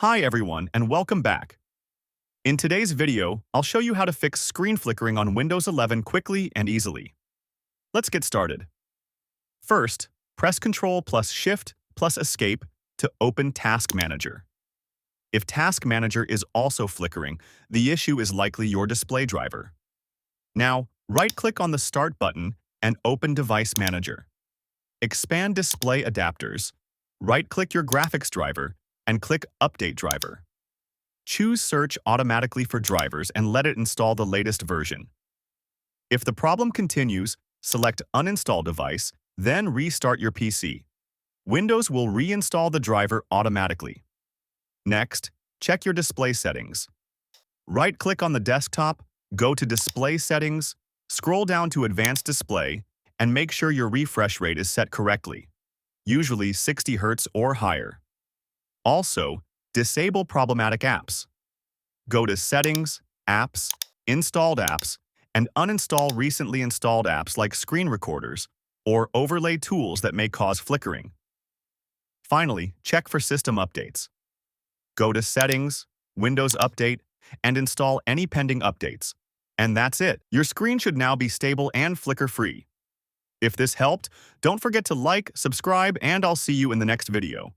Hi everyone and welcome back. In today's video, I'll show you how to fix screen flickering on Windows 11 quickly and easily. Let's get started. First, press Ctrl plus Shift plus Escape to open Task Manager. If Task Manager is also flickering, the issue is likely your display driver. Now, right-click on the Start button and open Device Manager. Expand Display Adapters, right-click your graphics driver, and click Update Driver. Choose Search automatically for drivers and let it install the latest version. If the problem continues, select Uninstall Device, then restart your PC. Windows will reinstall the driver automatically. Next, check your display settings. Right-click on the desktop, go to Display Settings, scroll down to Advanced Display, and make sure your refresh rate is set correctly, usually 60 Hz or higher. Also, disable problematic apps. Go to Settings, Apps, Installed Apps, and uninstall recently installed apps like screen recorders or overlay tools that may cause flickering. Finally, check for system updates. Go to Settings, Windows Update, and install any pending updates. And that's it. Your screen should now be stable and flicker-free. If this helped, don't forget to like, subscribe, and I'll see you in the next video.